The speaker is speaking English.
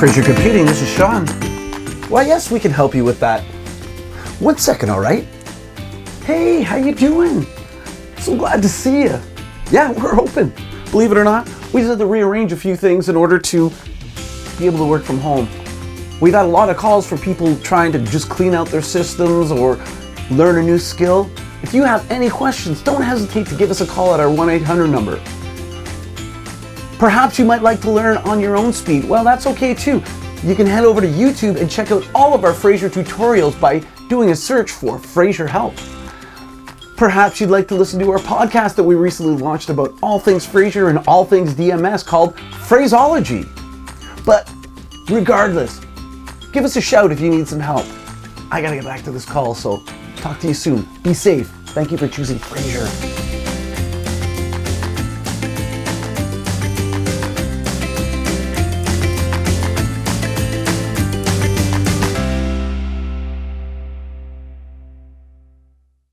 Frazer Computing, this is Sean. Why, yes, we can help you with that. 1 second, all right? Hey, how you doing? So glad to see you. Yeah, we're open. Believe it or not, we just had to rearrange a few things in order to be able to work from home. We've had a lot of calls for people trying to just clean out their systems or learn a new skill. If you have any questions, don't hesitate to give us a call at our 1-800 number. Perhaps you might like to learn on your own speed. Well, that's okay too. You can head over to YouTube and check out all of our Frazer tutorials by doing a search for Frazer Help. Perhaps you'd like to listen to our podcast that we recently launched about all things Frazer and all things DMS called Phraseology. But regardless, give us a shout if you need some help. I gotta get back to this call, so talk to you soon. Be safe. Thank you for choosing Frazer.